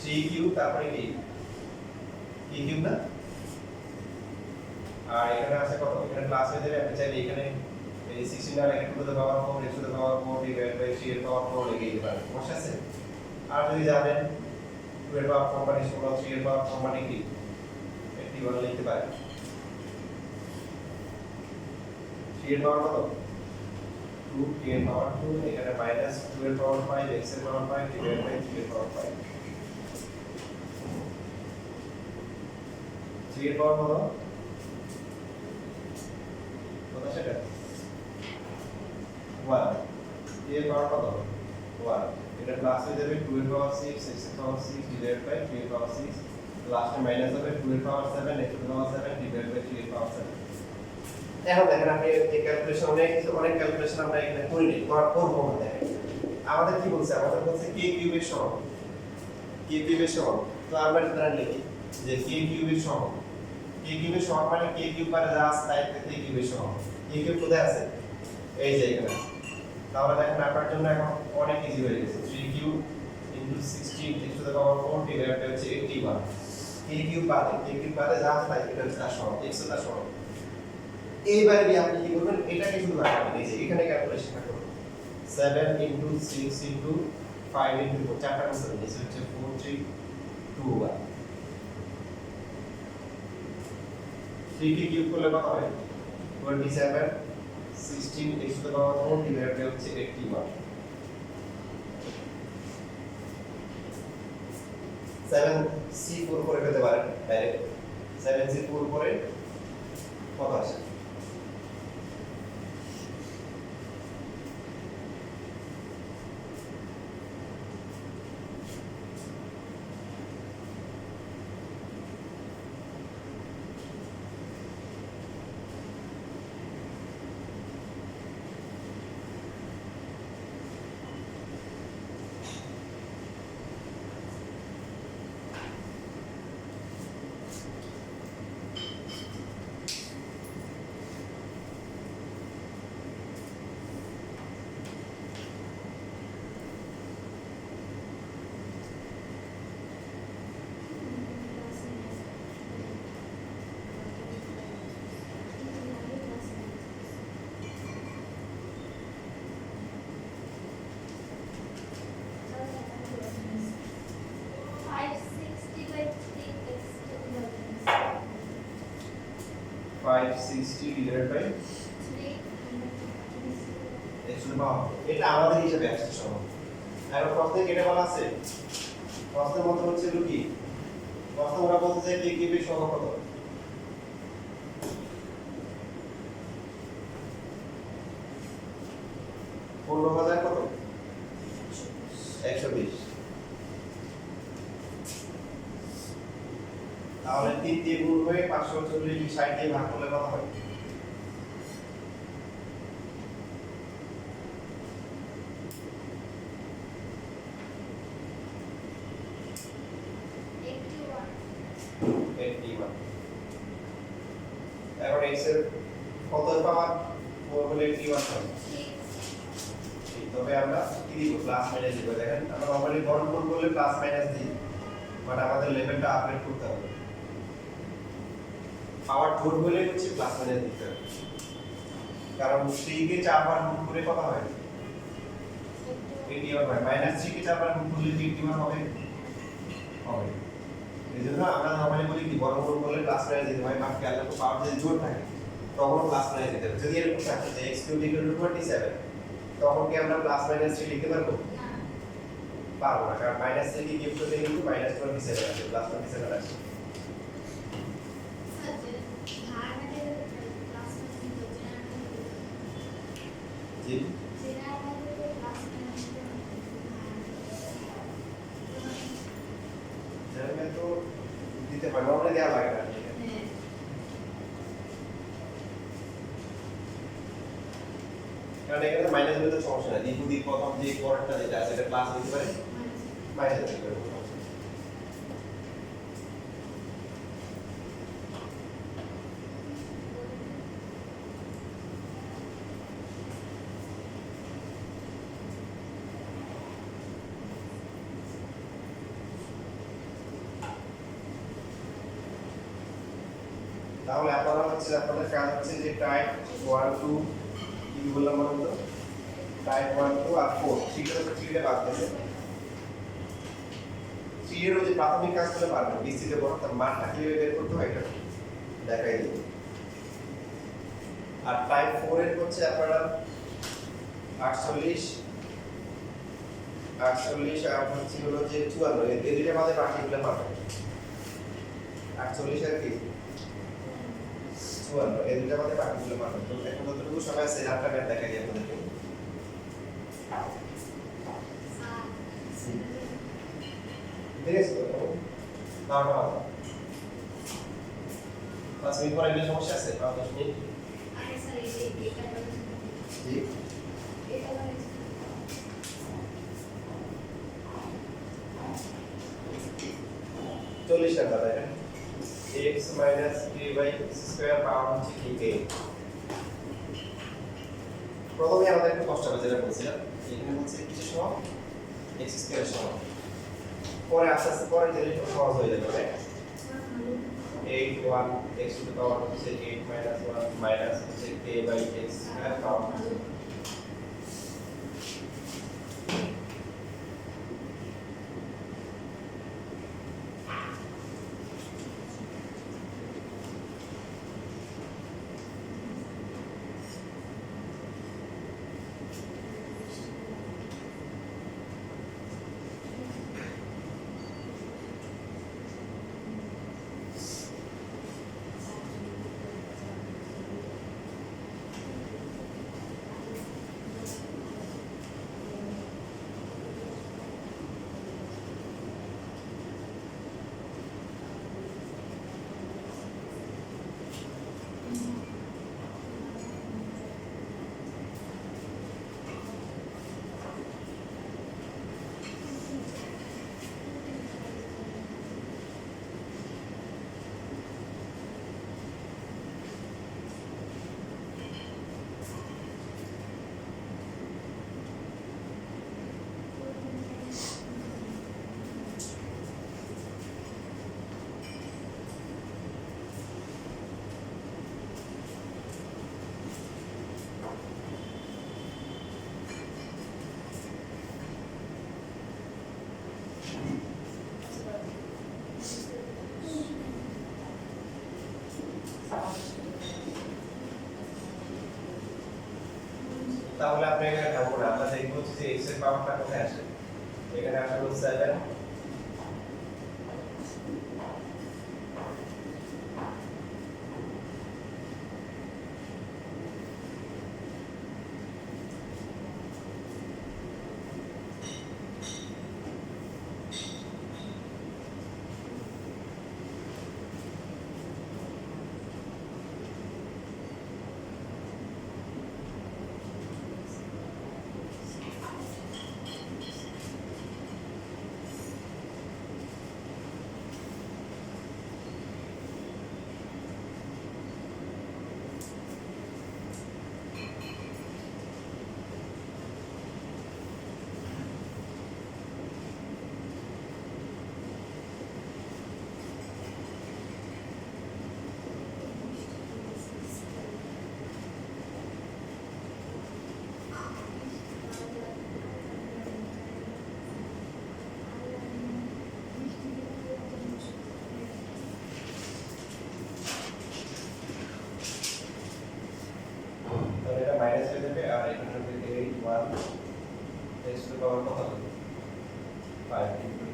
3 কিউব তারপরে কি কিউব না? আর এখানে আছে কত? এখানে প্লাস হয়ে যাবে। আপনি চাইলে এখানে এই 16 আর এখানে two the power 4 x to the power 4 / 3 এর পাওয়ার 4 লিখে দিতে পারেন, সমস্যা আছে? আর যদি জানেন 2 এর পাওয়ার 4 মানে 16, 3 এর পাওয়ার 4 মানে কি 81 লিখতে পারেন। 3 এর পাওয়ার কত? 2, 3 এর পাওয়ার 2, এখানে -2 এর পাওয়ার 5, x এর পাওয়ার 5 / 3 এর পাওয়ার 5। 3 এর পাওয়ার কত কত সেটা 1 3 এর পাওয়ার কত 1 এটা প্লাস হয়ে যাবে 2 এর পাওয়ার 6 6 এর পাওয়ার 6 ডিভাইডেড বাই 3 এর পাওয়ার 6 লাস্টে মাইনাস হবে 2 এর পাওয়ার 7 x এর পাওয়ার 7 ডিভাইডেড বাই 3 এর পাওয়ার 7 এখন দেখেন আপনি এই ক্যালকুলেশন অনেক ক্যালকুলেশন আমরা এখানে করিনি করবো দেখেন আমাদের কি বলছে আমাদের বলছে k কিউবের সহগ k কিউবের সহগ তো আমরা এটা লিখি যে k কিউবের সহগ k কিউবের সহগ মানে k কিউব মানে যা আছে তাই k কিউবের সহগ k কিউব কোথায় আছে এই যে এখানে তাহলে দেখেন আপনার জন্য এখন অনেক ইজি হয়ে গেছে 3 cube into 16 x to the power 4 divided by হচ্ছে 81 k কিউব বাদে যা আছে তাই এটা হচ্ছে তার সহগ x এর তার সহগ এইবারে আপনি কি করবেন এটাকে শুধু রাখবেন এই যে এখানে ক্যালকুলেশনটা করুন 7 ইনটু 6 ইনটু 5 ইনটু 4 চারটা করতে হবে নিচে হচ্ছে 4 3 2 1 3 কে কিউব করলে কত হয় 27 16 x to the power 4 divided by হচ্ছে 81 7 c4 করে পেতে পারেন ডাইরেক্ট 7 c4 করে কত আসে Five 560 divided by 3 x to the পাওয়ার এটা আমাদের হিসাবে আসছে সমান এখন প্রশ্নে কেটে বলা আছে প্রশ্নের মত হচ্ছে কি প্রশ্ন ওরা বলতে চায় কে কিউবের সহগ কত 15000 কত 120 তাহলে 3 দিয়ে গুণ হয়ে 540 কে 60 দিয়ে ভাগ করলে কত হয় এখন x এর কত পাওয়ার 4 হলে 81 হবে তবে আমরা কি দিব প্লাস মাইনাস দিব দেখেন আমরা নরমালি বড় গুণ করলে প্লাস মাইনাস দিই বাট আমাদের লেভেলটা আপডেট করতে হবে পাওয়ার 4 হলে হচ্ছে প্লাস মাইনাস দিতে হবে কারণ 3 কে 4 বার গুণ করে কত হয় 81 হয় মাইনাস 3 কে 4 বার গুণ করলে 81 হবে হবে এজন্য আমরা নরমালি বলি কি বড় গুণ করলে প্লাস মাইনাস দিতে হয় বাট ক্যালকুলেটর তো পাওয়ার যদি জোড় থাকে তখন প্লাস মাইনাস দিতে হবে যদি এরকম থাকে যে x কিউব = 27 তখন কি আমরা প্লাস মাইনাস 3 লিখতে পারবো না পারবো না কারণ মাইনাস 3 কে কিউব করলে কিন্তু -27 আসে প্লাস 27 আসে জি যেমন তো দিতে পারবো আমরা দেয়া লাগে না কারণ এখানে মাইনাস দিলে তো সমস্যা নাই দ্বিগুণ প্রথম যে পরেরটা যেটা আছে এটা প্লাস দিতে পারে মাইনাস দিতে পারে তাহলে আপনারা হচ্ছে আপনাদের কাজ হচ্ছে যে টাইপ 1 2 কি বললাম বলুন তো টাইপ 1 2 আর 4 3টা বাদ দেবেন 3 এর যে প্রাথমিক কাজগুলো পারবেন বিসিতে বড় তার মানটা কিভাবে বের করতে হয় এটা দেখাই দেব আর টাইপ 4 এর হচ্ছে আপনারা 48 আর হচ্ছে হলো যে 54 এই দুইটা বাদে বাকিগুলো পাবেন 48 আর কি 54 এই দুটো আমাদের বাকিগুলো মান তো এখন যতটুকু সময় আছে রাতটা ম্যাথ দেখাই দিই আপনাদেরকে ঠিক আছে তো নাও নাও 5 মিনিট পরে এলে সমস্যা আছে 5-10 মিনিট জি 40 টাকা দেখেন x - a/x² পাওয়ার হচ্ছে কি a প্রথমে আমাদের একটু কষ্ট হবে যেটা বলছিলাম এখানে হচ্ছে কিসের সমান x² এর সমান পরে আস্তে আস্তে পরে দিলে একটু সহজ হয়ে যাবে 8 1 x টু দ্য পাওয়ার হচ্ছে 8 - 1 মাইনাস হচ্ছে a/x² পাওয়ার তাহলে আপনি এখানে থাকবো না আমরা দেখব যে x এর পাওয়ারটা কোথায় আসে এখানে আসলে 7 তাহলে এটা মাইনাস হয়ে যাবে আর এখানে হবে 8 1 x টু দ্য পাওয়ার কত হবে 5 into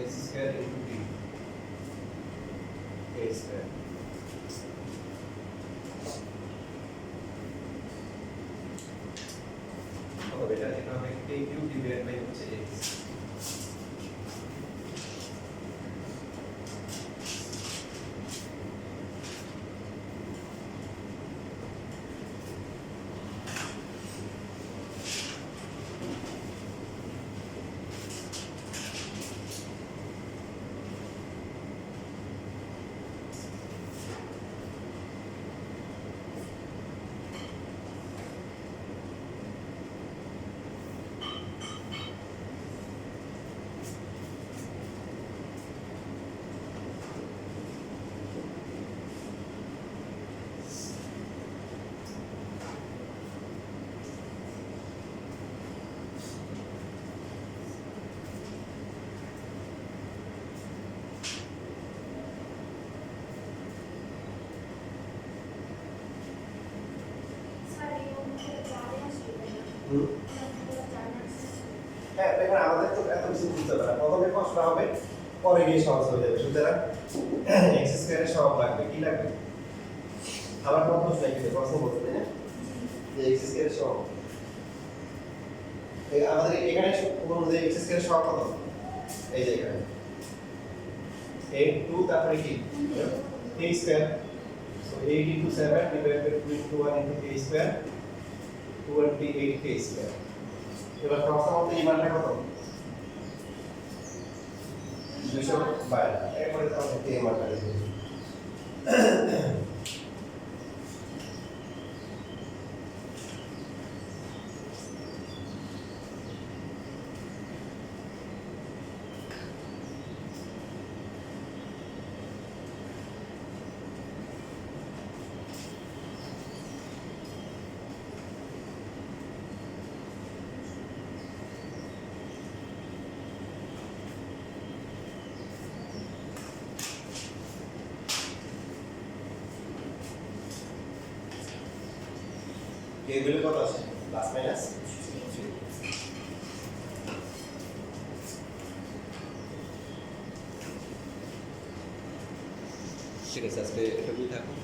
x square into b a square কত হবে এটা হবে k কিউব ডিভাইডেড বাই হচ্ছে x হ্যাঁ দেখুন আমাদের তো এত কিছু বুঝতে হবে না প্রথমে কষ্ট হবে পরে গিয়ে সহজ হয়ে যাবে। সুতরাং এক্স স্কয়ারের সহগ লাগবে, কি লাগবে? আবার কোন প্রশ্ন আছে? প্রশ্ন বলতে তাই না? যে এক্স স্কয়ারের সহগ আমাদের এখানে কোন অনুযায়ী এক্স স্কয়ারের সহগ কত? এই যে এখানে 8 2 তারপরে কি a square. So 8 into 7 divided by 2 into 1 into a square 28k square. এবার প্রশ্ন মতে এই মানটা কত? 212। এরপরে তো আমরা এই মানটা লিখব। এগুলো কত আছে? প্লাস মাইনাস ঠিক আছে, আজকে এটা বুঝে থাকুন।